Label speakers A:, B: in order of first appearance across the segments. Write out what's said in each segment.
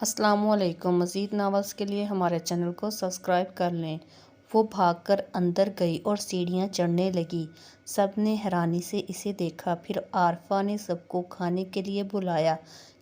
A: السلام علیکم۔ مزید ناولز کے لیے ہمارے چینل کو سبسکرائب کر لیں۔ وہ بھاگ کر اندر گئی اور سیڑھیاں چڑھنے لگی۔ سب نے حیرانی سے اسے دیکھا۔ پھر عارفہ نے سب کو کھانے کے لیے بلایا۔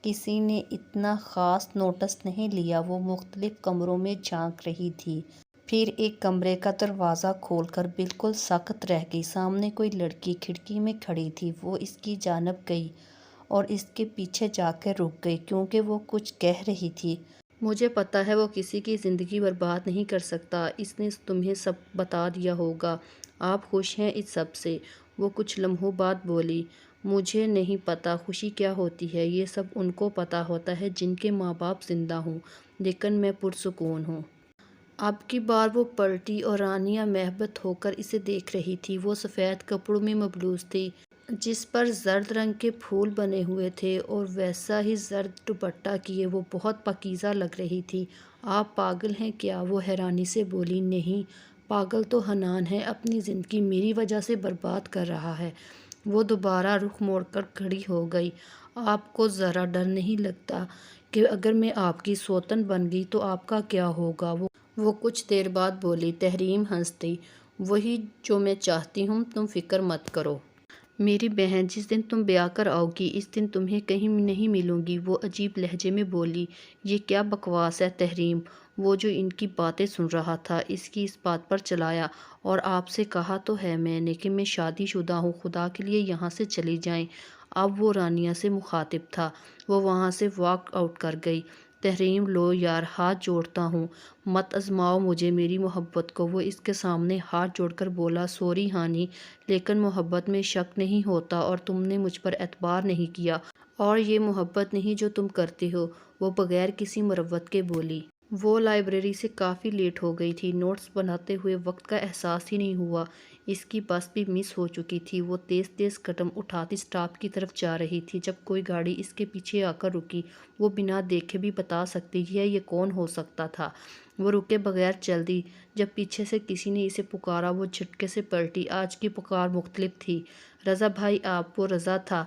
A: کسی نے اتنا خاص نوٹس نہیں لیا، وہ مختلف کمروں میں جھانک رہی تھی۔ پھر ایک کمرے کا دروازہ کھول کر بالکل ساکت رہ گئی۔ سامنے کوئی لڑکی کھڑکی میں کھڑی تھی۔ وہ اس کی جانب گئی اور اس کے پیچھے جا کے رک گئی کیونکہ وہ کچھ کہہ رہی تھی۔ مجھے پتہ ہے وہ کسی کی زندگی برباد نہیں کر سکتا۔ اس نے تمہیں سب بتا دیا ہوگا۔ آپ خوش ہیں اس سب سے؟ وہ کچھ لمحوں بعد بولی۔ مجھے نہیں پتہ خوشی کیا ہوتی ہے۔ یہ سب ان کو پتہ ہوتا ہے جن کے ماں باپ زندہ ہوں، لیکن میں پرسکون ہوں۔ اب کی بار وہ پلٹی اور رانیہ محبت ہو کر اسے دیکھ رہی تھی۔ وہ سفید کپڑوں میں ملبوس تھی جس پر زرد رنگ کے پھول بنے ہوئے تھے اور ویسا ہی زرد دوپٹہ کیے وہ بہت پاکیزہ لگ رہی تھی۔ آپ پاگل ہیں کیا؟ وہ حیرانی سے بولی۔ نہیں، پاگل تو حنان ہے، اپنی زندگی میری وجہ سے برباد کر رہا ہے۔ وہ دوبارہ رخ موڑ کر کھڑی ہو گئی۔ آپ کو ذرا ڈر نہیں لگتا کہ اگر میں آپ کی سوتن بن گئی تو آپ کا کیا ہوگا؟ وہ کچھ دیر بعد بولی۔ تحریم ہنس دی۔ وہی جو میں چاہتی ہوں، تم فکر مت کرو۔ میری بہن، جس دن تم بیاہ کر آؤ گی اس دن تمہیں کہیں نہیں ملوں گی۔ وہ عجیب لہجے میں بولی۔ یہ کیا بکواس ہے تحریم؟ وہ جو ان کی باتیں سن رہا تھا اس کی اس بات پر چلایا۔ اور آپ سے کہا تو ہے میں نے کہ میں شادی شدہ ہوں، خدا کے لیے یہاں سے چلی جائیں۔ اب وہ رانیہ سے مخاطب تھا۔ وہ وہاں سے واک آؤٹ کر گئی۔ تحریم، لو یار، ہاتھ جوڑتا ہوں، مت آزماؤ مجھے، میری محبت کو۔ وہ اس کے سامنے ہاتھ جوڑ کر بولا۔ سوری ہانی، لیکن محبت میں شک نہیں ہوتا اور تم نے مجھ پر اعتبار نہیں کیا اور یہ محبت نہیں جو تم کرتے ہو۔ وہ بغیر کسی مروت کے بولی۔ وہ لائبریری سے کافی لیٹ ہو گئی تھی۔ نوٹس بناتے ہوئے وقت کا احساس ہی نہیں ہوا۔ اس کی بس بھی مس ہو چکی تھی۔ وہ تیز تیز قدم اٹھاتی اسٹاپ کی طرف جا رہی تھی جب کوئی گاڑی اس کے پیچھے آ کر رکی۔ وہ بنا دیکھے بھی بتا سکتی ہے یہ کون ہو سکتا تھا۔ وہ رکے بغیر چل دی۔ جب پیچھے سے کسی نے اسے پکارا وہ جھٹکے سے پلٹی۔ آج کی پکار مختلف تھی۔ رضا بھائی آپ؟ وہ رضا تھا۔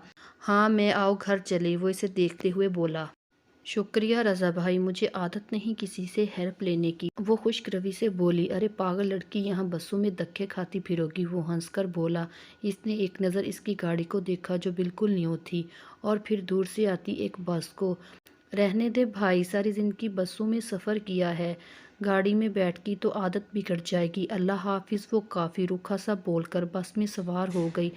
A: ہاں میں، آؤ گھر چلیں، وہ اسے دیکھتے ہوئے بولا۔ شکریہ رضا بھائی، مجھے عادت نہیں کسی سے ہیلپ لینے کی، وہ خشک روی سے بولی۔ ارے پاگل لڑکی، یہاں بسوں میں دھکے کھاتی پھرو گی، وہ ہنس کر بولا۔ اس نے ایک نظر اس کی گاڑی کو دیکھا جو بالکل نیو تھی اور پھر دور سے آتی ایک بس کو۔ رہنے دے بھائی، ساری زندگی بسوں میں سفر کیا ہے، گاڑی میں بیٹھ گئی تو عادت بگڑ جائے گی۔ اللہ حافظ۔ وہ کافی روکھا سا بول کر بس میں سوار ہو گئی۔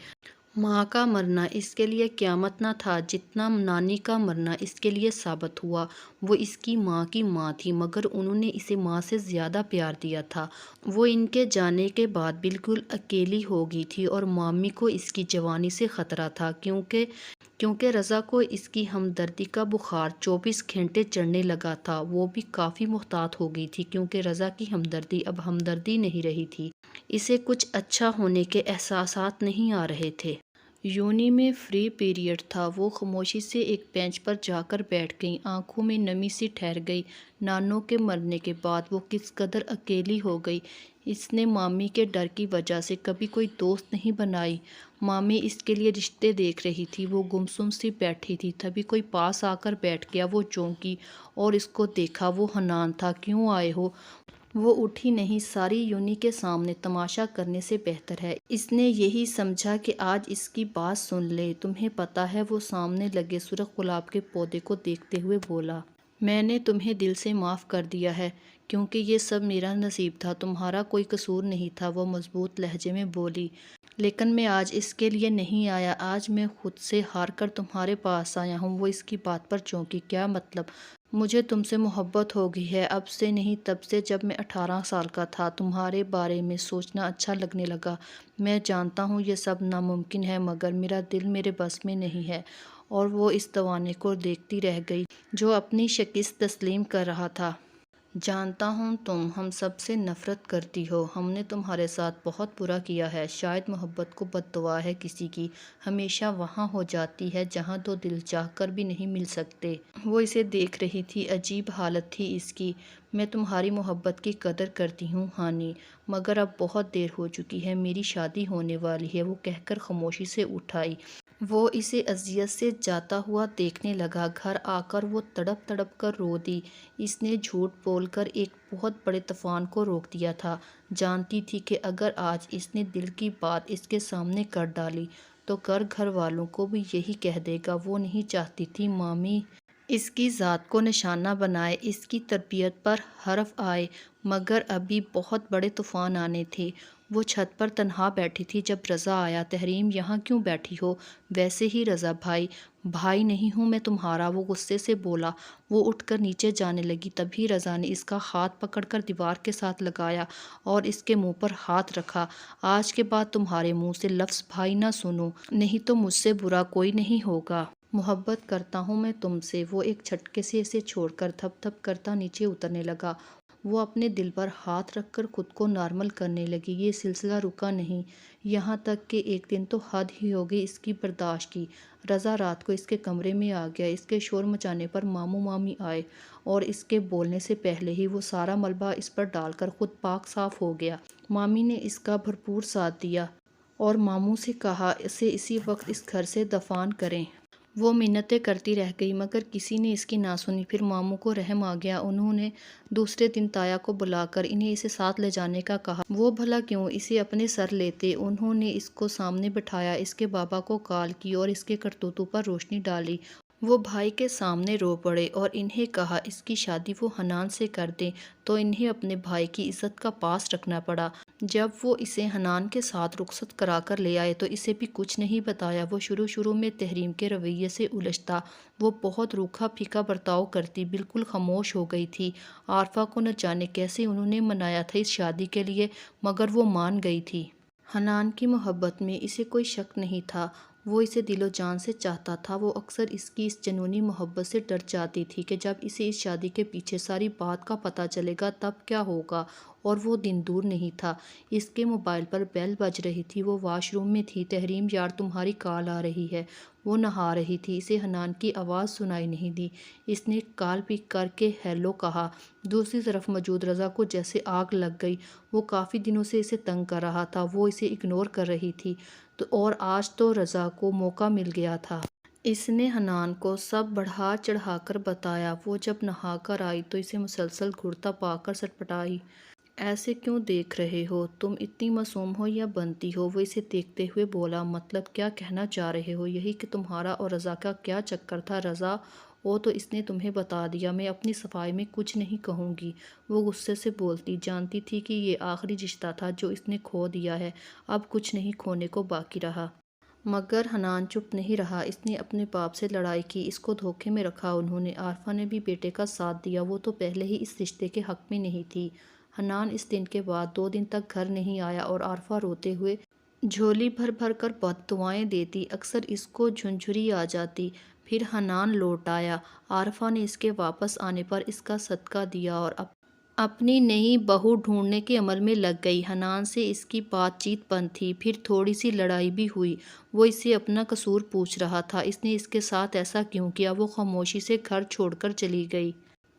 A: ماں کا مرنا اس کے لیے قیامت نہ تھا جتنا نانی کا مرنا اس کے لیے ثابت ہوا۔ وہ اس کی ماں تھی مگر انہوں نے اسے ماں سے زیادہ پیار دیا تھا۔ وہ ان کے جانے کے بعد بالکل اکیلی ہو گئی تھی اور مامی کو اس کی جوانی سے خطرہ تھا کیونکہ رضا کو اس کی ہمدردی کا بخار 24 گھنٹے چڑھنے لگا تھا۔ وہ بھی کافی محتاط ہو گئی تھی کیونکہ رضا کی ہمدردی اب ہمدردی نہیں رہی تھی۔ اسے کچھ اچھا ہونے کے احساسات نہیں آ رہے تھے۔ یونی میں فری پیریڈ تھا۔ وہ خاموشی سے ایک بینچ پر جا کر بیٹھ گئی، آنکھوں میں نمی سی ٹھہر گئی۔ نانو کے مرنے کے بعد وہ کس قدر اکیلی ہو گئی۔ اس نے مامی کے ڈر کی وجہ سے کبھی کوئی دوست نہیں بنائی۔ مامی اس کے لیے رشتے دیکھ رہی تھی۔ وہ گمسم سی بیٹھی تھی، تبھی کوئی پاس آ کر بیٹھ گیا۔ وہ چونکی اور اس کو دیکھا۔ وہ حنان تھا۔ کیوں آئے ہو؟ وہ اٹھی نہیں۔ ساری یونی کے سامنے تماشا کرنے سے بہتر ہے۔ اس نے یہی سمجھا کہ آج اس کی بات سن لے۔ تمہیں پتہ ہے؟ وہ سامنے لگے سرخ گلاب کے پودے کو دیکھتے ہوئے بولا۔ میں نے تمہیں دل سے معاف کر دیا ہے کیونکہ یہ سب میرا نصیب تھا، تمہارا کوئی قصور نہیں تھا، وہ مضبوط لہجے میں بولی۔ لیکن میں آج اس کے لیے نہیں آیا، آج میں خود سے ہار کر تمہارے پاس آیا ہوں۔ وہ اس کی بات پر چونکی۔ کیا مطلب؟ مجھے تم سے محبت ہو گئی ہے، اب سے نہیں تب سے جب میں 18 سال کا تھا۔ تمہارے بارے میں سوچنا اچھا لگنے لگا۔ میں جانتا ہوں یہ سب ناممکن ہے مگر میرا دل میرے بس میں نہیں ہے۔ اور وہ اس دیوانے کو دیکھتی رہ گئی جو اپنی شکست تسلیم کر رہا تھا۔ جانتا ہوں تم ہم سب سے نفرت کرتی ہو، ہم نے تمہارے ساتھ بہت برا کیا ہے، شاید محبت کو بد دعا ہے کسی کی، ہمیشہ وہاں ہو جاتی ہے جہاں دو دل چاہ کر بھی نہیں مل سکتے۔ وہ اسے دیکھ رہی تھی، عجیب حالت تھی اس کی۔ میں تمہاری محبت کی قدر کرتی ہوں ہانی، مگر اب بہت دیر ہو چکی ہے، میری شادی ہونے والی ہے، وہ کہہ کر خاموشی سے اٹھ آئی۔ وہ اسے اذیت سے جاتا ہوا دیکھنے لگا۔ گھر آ کر وہ تڑپ تڑپ کر رو دی۔ اس نے جھوٹ بول کر ایک بہت بڑے طوفان کو روک دیا تھا۔ جانتی تھی کہ اگر آج اس نے دل کی بات اس کے سامنے کر ڈالی تو گھر والوں کو بھی یہی کہہ دے گا۔ وہ نہیں چاہتی تھی مامی اس کی ذات کو نشانہ بنائے، اس کی تربیت پر حرف آئے، مگر ابھی بہت بڑے طوفان آنے تھے۔ وہ چھت پر تنہا بیٹھی تھی جب رضا آیا۔ تحریم یہاں کیوں بیٹھی ہو؟ ویسے ہی رضا بھائی نہیں ہوں میں تمہارا، وہ غصے سے بولا۔ وہ اٹھ کر نیچے جانے لگی، تبھی رضا نے اس کا ہاتھ پکڑ کر دیوار کے ساتھ لگایا اور اس کے منہ پر ہاتھ رکھا۔ آج کے بعد تمہارے منہ سے لفظ بھائی نہ سنوں، نہیں تو مجھ سے برا کوئی نہیں ہوگا۔ محبت کرتا ہوں میں تم سے۔ وہ ایک جھٹکے سے اسے چھوڑ کر تھپ تھپ کرتا نیچے اترنے لگا۔ وہ اپنے دل پر ہاتھ رکھ کر خود کو نارمل کرنے لگی۔ یہ سلسلہ رکا نہیں، یہاں تک کہ ایک دن تو حد ہی ہو گئی اس کی برداشت کی۔ رضا رات کو اس کے کمرے میں آ گیا۔ اس کے شور مچانے پر ماموں مامی آئے اور اس کے بولنے سے پہلے ہی وہ سارا ملبہ اس پر ڈال کر خود پاک صاف ہو گیا۔ مامی نے اس کا بھرپور ساتھ دیا اور ماموں سے کہا اسے اسی وقت اس گھر سے دفان کریں۔ وہ منتیں کرتی رہ گئی مگر کسی نے اس کی نہ سنی۔ پھر ماموں کو رحم آ گیا۔ انہوں نے دوسرے دن تایا کو بلا کر انہیں اسے ساتھ لے جانے کا کہا۔ وہ بھلا کیوں، اسے اپنے سر لیتے۔ انہوں نے اس کو سامنے بٹھایا، اس کے بابا کو کال کی اور اس کے کرتوتوں پر روشنی ڈالی۔ وہ بھائی کے سامنے رو پڑے اور انہیں کہا اس کی شادی وہ حنان سے کر دیں تو انہیں اپنے بھائی کی عزت کا پاس رکھنا پڑا۔ جب وہ اسے حنان کے ساتھ رخصت کرا کر لے آئے تو اسے بھی کچھ نہیں بتایا۔ وہ شروع میں تحریم کے رویے سے الجھتا، وہ بہت روکھا پھیکا برتاؤ کرتی، بالکل خاموش ہو گئی تھی۔ عارفہ کو نہ جانے کیسے انہوں نے منایا تھا اس شادی کے لیے، مگر وہ مان گئی تھی۔ حنان کی محبت میں اسے کوئی شک نہیں تھا، وہ اسے دل و جان سے چاہتا تھا۔ وہ اکثر اس کی اس جنونی محبت سے ڈر جاتی تھی کہ جب اسے اس شادی کے پیچھے ساری بات کا پتہ چلے گا تب کیا ہوگا، اور وہ دن دور نہیں تھا۔ اس کے موبائل پر بیل بج رہی تھی، وہ واش روم میں تھی۔ تحریم یار تمہاری کال آ رہی ہے۔ وہ نہا رہی تھی، اسے حنان کی آواز سنائی نہیں دی۔ اس نے کال پک کر کے ہیلو کہا۔ دوسری طرف موجود رضا کو جیسے آگ لگ گئی۔ وہ کافی دنوں سے اسے تنگ کر رہا تھا، وہ اسے اگنور کر رہی تھی اور آج تو رضا کو موقع مل گیا تھا۔ اس نے حنان کو سب بڑھا چڑھا کر بتایا۔ وہ جب نہا کر آئی تو اسے مسلسل گھڑتا پا کر سٹپٹائی۔ ایسے کیوں دیکھ رہے ہو؟ تم اتنی معصوم ہو یا بنتی ہو؟ وہ اسے دیکھتے ہوئے بولا۔ مطلب کیا کہنا چاہ رہے ہو؟ یہی کہ تمہارا اور رضا کا کیا چکر تھا؟ رضا تو اس نے تمہیں بتا دیا، میں اپنی صفائی میں کچھ نہیں کہوں گی۔ وہ غصے سے بولتی، جانتی تھی کہ یہ آخری رشتہ تھا جو اس نے کھو دیا ہے، اب کچھ نہیں کھونے کو باقی رہا۔ مگر حنان چپ نہیں رہا، اس نے اپنے باپ سے لڑائی کی، اس کو دھوکے میں رکھا انہوں نے۔ عارفہ نے بھی بیٹے کا ساتھ دیا، وہ تو پہلے ہی اس رشتے کے حق میں نہیں تھی۔ حنان اس دن کے بعد 2 دن تک گھر نہیں آیا اور عارفہ روتے ہوئے جھولی بھر بھر کر بد دعائیں دیتی۔ اکثر اس کو جھنجھری آ جاتی۔ پھر حنان لوٹ آیا۔ عارفہ نے اس کے واپس آنے پر اس کا صدقہ دیا اور اپنی نئی بہو ڈھونڈنے کے عمل میں لگ گئی۔ حنان سے اس کی بات چیت بند تھی، پھر تھوڑی سی لڑائی بھی ہوئی۔ وہ اس سے اپنا قصور پوچھ رہا تھا، اس نے اس کے ساتھ ایسا کیوں کیا۔ وہ خاموشی سے گھر چھوڑ کر چلی گئی۔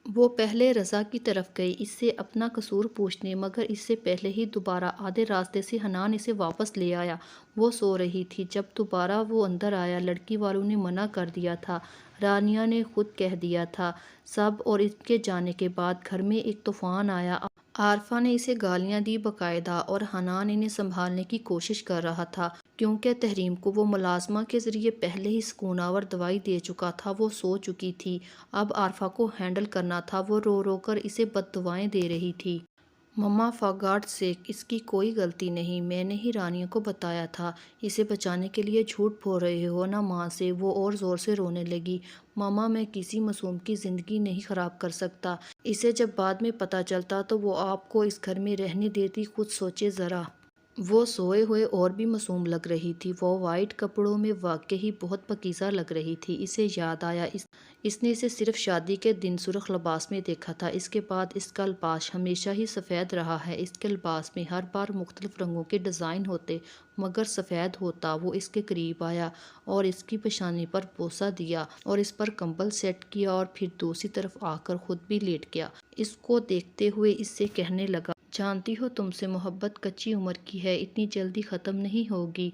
A: وہ پہلے رضا کی طرف گئی اس سے اپنا قصور پوچھنے، مگر اس سے پہلے ہی دوبارہ آدھے راستے سے حنان اسے واپس لے آیا۔ وہ سو رہی تھی جب دوبارہ وہ اندر آیا۔ لڑکی والوں نے منع کر دیا تھا، رانیہ نے خود کہہ دیا تھا سب، اور اس کے جانے کے بعد گھر میں ایک طوفان آیا۔ عارفہ نے اسے گالیاں دی باقاعدہ، اور حنان انہیں سنبھالنے کی کوشش کر رہا تھا کیونکہ تحریم کو وہ ملازمہ کے ذریعے پہلے ہی سکون آور دوائی دے چکا تھا۔ وہ سو چکی تھی، اب عارفہ کو ہینڈل کرنا تھا۔ وہ رو رو کر اسے بد دعائیں دے رہی تھی۔ مما فار گاڈ سیک، اس کی کوئی غلطی نہیں، میں نے ہی رانیہ کو بتایا تھا۔ اسے بچانے کے لیے جھوٹ بول رہے ہو نا ماں سے۔ وہ اور زور سے رونے لگی۔ ماما میں کسی معصوم کی زندگی نہیں خراب کر سکتا، اسے جب بعد میں پتہ چلتا تو وہ آپ کو اس گھر میں رہنے دیتی، خود سوچے ذرا۔ وہ سوئے ہوئے اور بھی معصوم لگ رہی تھی، وہ وائٹ کپڑوں میں واقعی بہت پاکیزہ لگ رہی تھی۔ اسے یاد آیا اس نے اسے صرف شادی کے دن سرخ لباس میں دیکھا تھا، اس کے بعد اس کا لباس ہمیشہ ہی سفید رہا ہے۔ اس کے لباس میں ہر بار مختلف رنگوں کے ڈیزائن ہوتے مگر سفید ہوتا۔ وہ اس کے قریب آیا اور اس کی پیشانی پر بوسہ دیا اور اس پر کمبل سیٹ کیا اور پھر دوسری طرف آ کر خود بھی لیٹ گیا۔ اس کو دیکھتے ہوئے اس سے کہنے لگا، جانتی ہو تم سے محبت کچی عمر کی ہے، اتنی جلدی ختم نہیں ہوگی،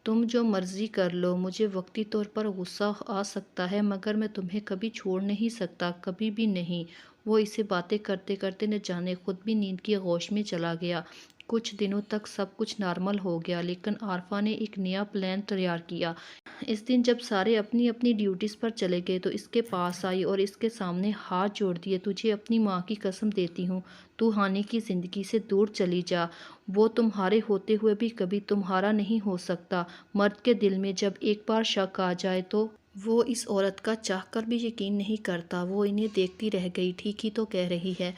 A: تم جو مرضی کر لو، مجھے وقتی طور پر غصہ آ سکتا ہے مگر میں تمہیں کبھی چھوڑ نہیں سکتا، کبھی بھی نہیں۔ وہ اسے باتیں کرتے کرتے نہ جانے خود بھی نیند کی آغوش میں چلا گیا۔ کچھ دنوں تک سب کچھ نارمل ہو گیا، لیکن عارفہ نے ایک نیا پلان تیار کیا۔ اس دن جب سارے اپنی اپنی ڈیوٹیز پر چلے گئے تو اس کے پاس آئی اور اس کے سامنے ہاتھ جوڑ دیے۔ تجھے اپنی ماں کی قسم دیتی ہوں، تو ہانی کی زندگی سے دور چلی جا۔ وہ تمہارے ہوتے ہوئے بھی کبھی تمہارا نہیں ہو سکتا۔ مرد کے دل میں جب ایک بار شک آ جائے تو وہ اس عورت کا چاہ کر بھی یقین نہیں کرتا۔ وہ انہیں دیکھتی رہ گئی۔ ٹھیک ہی تو کہہ رہی ہے۔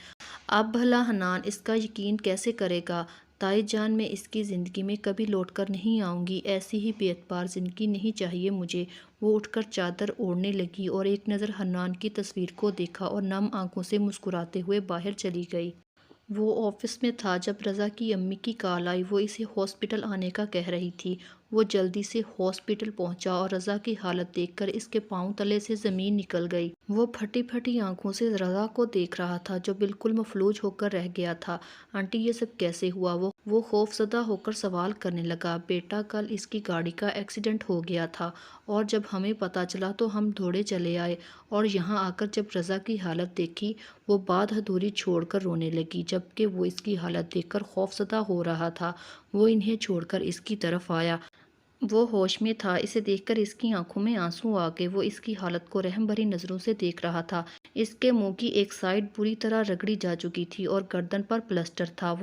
A: اب بھلا حنان اس کا یقین کیسے کرے گا؟ تائی جان، میں اس کی زندگی میں کبھی لوٹ کر نہیں آؤں گی۔ ایسی ہی بے اعتبار زندگی نہیں چاہیے مجھے۔ وہ اٹھ کر چادر اوڑھنے لگی اور ایک نظر حنان کی تصویر کو دیکھا اور نم آنکھوں سے مسکراتے ہوئے باہر چلی گئی۔ وہ آفس میں تھا جب رضا کی امی کی کال آئی۔ وہ اسے ہاسپٹل آنے کا کہہ رہی تھی۔ وہ جلدی سے ہاسپٹل پہنچا اور رضا کی حالت دیکھ کر اس کے پاؤں تلے سے زمین نکل گئی۔ وہ پھٹی پھٹی آنکھوں سے رضا کو دیکھ رہا تھا جو بالکل مفلوج ہو کر رہ گیا تھا۔ آنٹی، یہ سب کیسے ہوا؟ وہ خوف زدہ ہو کر سوال کرنے لگا۔ بیٹا، کل اس کی گاڑی کا ایکسیڈنٹ ہو گیا تھا اور جب ہمیں پتہ چلا تو ہم دوڑے چلے آئے اور یہاں آ کر جب رضا کی حالت دیکھی وہ بات ادھوری چھوڑ کر رونے لگی، جبکہ وہ اس کی حالت دیکھ کر خوف زدہ ہو رہا تھا۔ وہ انہیں چھوڑ کر اس کی طرف آیا۔ وہ ہوش میں تھا۔ اسے دیکھ کر اس کی آنکھوں میں آنسو آ گئے۔ وہ اس کی حالت کو رحم بھری نظروں سے دیکھ رہا تھا۔ اس کے منہ کی ایک سائیڈ بری طرح رگڑی جا چکی تھی اور گردن پر پلسٹر تھا،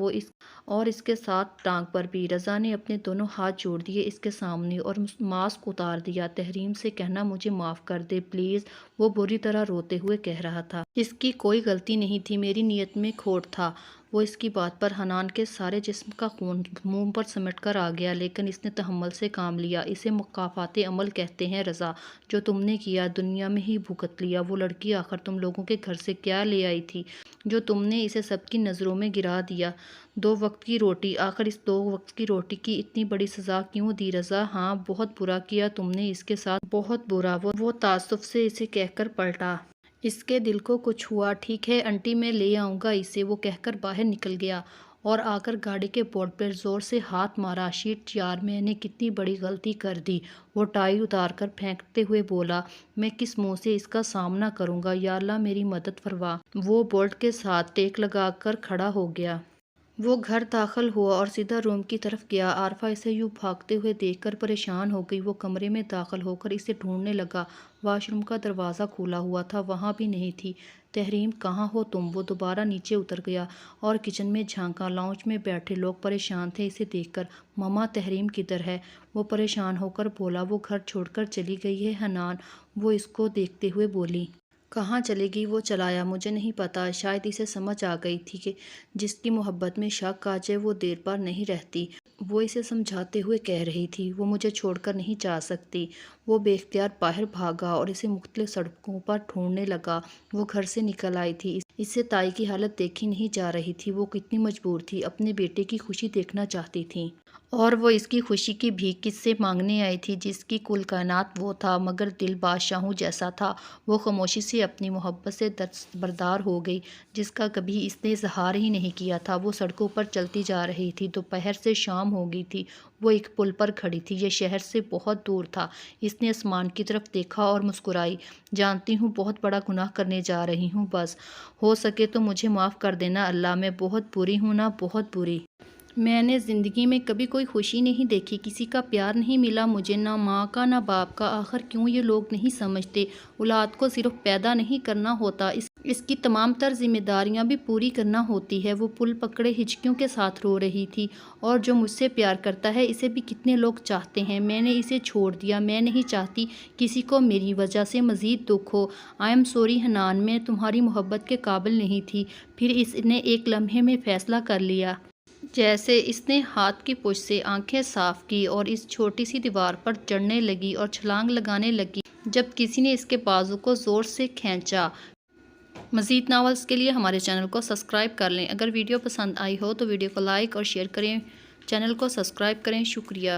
A: اور اس کے ساتھ ٹانگ پر بھی۔ رضا نے اپنے دونوں ہاتھ جوڑ دیے اس کے سامنے اور ماسک اتار دیا۔ تحریم سے کہنا مجھے معاف کر دے پلیز، وہ بری طرح روتے ہوئے کہہ رہا تھا۔ اس کی کوئی غلطی نہیں تھی، میری نیت میں کھوٹ تھا۔ وہ اس کی بات پر حنان کے سارے جسم کا خون منہ پر سمٹ کر آ گیا، لیکن اس نے تحمل سے کام لیا۔ اسے مکافات عمل کہتے ہیں رضا۔ جو تم نے کیا دنیا میں ہی بھگت لیا۔ وہ لڑکی آخر تم لوگوں کے گھر سے کیا لے آئی تھی جو تم نے اسے سب کی نظروں میں گرا دیا؟ 2 وقت کی روٹی۔ آخر اس 2 وقت کی روٹی کی اتنی بڑی سزا کیوں دی رضا؟ ہاں، بہت برا کیا تم نے اس کے ساتھ، بہت برا۔ وہ تعصب سے اسے کہہ کر پلٹا۔ اس کے دل کو کچھ ہوا۔ ٹھیک ہے آنٹی، میں لے آؤں گا اسے، وہ کہہ کر باہر نکل گیا اور آ کر گاڑی کے بورڈ پر زور سے ہاتھ مارا۔ شیٹ یار، میں نے کتنی بڑی غلطی کر دی۔ وہ ٹائی اتار کر پھینکتے ہوئے بولا، میں کس منہ سے اس کا سامنا کروں گا؟ یا اللہ میری مدد فرما۔ وہ بولٹ کے ساتھ ٹیک لگا کر کھڑا ہو گیا۔ وہ گھر داخل ہوا اور سیدھا روم کی طرف گیا۔ عارفہ اسے یوں بھاگتے ہوئے دیکھ کر پریشان ہو گئی۔ وہ کمرے میں داخل ہو کر اسے ڈھونڈنے لگا۔ واش روم کا دروازہ کھلا ہوا تھا، وہاں بھی نہیں تھی۔ تحریم، کہاں ہو تم؟ وہ دوبارہ نیچے اتر گیا اور کچن میں جھانکا۔ لاؤنج میں بیٹھے لوگ پریشان تھے اسے دیکھ کر۔ مما، تحریم کدھر ہے؟ وہ پریشان ہو کر بولا۔ وہ گھر چھوڑ کر چلی گئی ہے حنان، وہ اس کو دیکھتے ہوئے بولی۔ کہاں چلے گی؟ وہ چلایا، مجھے نہیں پتا۔ شاید اسے سمجھ آ گئی تھی کہ جس کی محبت میں شک آ جائے وہ دیر بار نہیں رہتی۔ وہ اسے سمجھاتے ہوئے کہہ رہی تھی، وہ مجھے چھوڑ کر نہیں جا سکتی۔ وہ بے اختیار باہر بھاگا اور اسے مختلف سڑکوں پر ڈھونڈنے لگا۔ وہ گھر سے نکل آئی تھی، اس سے تائی کی حالت دیکھی نہیں جا رہی تھی۔ وہ کتنی مجبور تھی، اپنے بیٹے کی خوشی دیکھنا چاہتی تھی اور وہ اس کی خوشی کی بھیک کس سے مانگنے آئی تھی جس کی کل کائنات وہ تھا، مگر دل بادشاہوں جیسا تھا۔ وہ خاموشی سے اپنی محبت سے دستبردار ہو گئی جس کا کبھی اس نے اظہار ہی نہیں کیا تھا۔ وہ سڑکوں پر چلتی جا رہی تھی، دوپہر سے شام ہو گئی تھی۔ وہ ایک پل پر کھڑی تھی، یہ شہر سے بہت دور تھا۔ اس نے آسمان کی طرف دیکھا اور مسکرائی، جانتی ہوں بہت بڑا گناہ کرنے جا رہی ہوں، بس ہو سکے تو مجھے معاف کر دینا اللہ، میں بہت بری ہوں نا، بہت بری۔ میں نے زندگی میں کبھی کوئی خوشی نہیں دیکھی، کسی کا پیار نہیں ملا مجھے، نہ ماں کا نہ باپ کا۔ آخر کیوں یہ لوگ نہیں سمجھتے، اولاد کو صرف پیدا نہیں کرنا ہوتا، اس کی تمام تر ذمہ داریاں بھی پوری کرنا ہوتی ہے۔ وہ پل پکڑے ہچکیوں کے ساتھ رو رہی تھی۔ اور جو مجھ سے پیار کرتا ہے اسے بھی کتنے لوگ چاہتے ہیں، میں نے اسے چھوڑ دیا۔ میں نہیں چاہتی کسی کو میری وجہ سے مزید دکھ ہو۔ آئی ایم سوری حنان، میں تمہاری محبت کے قابل نہیں تھی۔ پھر اس نے ایک لمحے میں فیصلہ کر لیا۔ جیسے اس نے ہاتھ کی پشت سے آنکھیں صاف کی اور اس چھوٹی سی دیوار پر چڑھنے لگی اور چھلانگ لگانے لگی جب کسی نے اس کے بازو کو زور سے کھینچا۔ مزید ناولز کے لیے ہمارے چینل کو سبسکرائب کر لیں۔ اگر ویڈیو پسند آئی ہو تو ویڈیو کو لائک اور شیئر کریں، چینل کو سبسکرائب کریں۔ شکریہ۔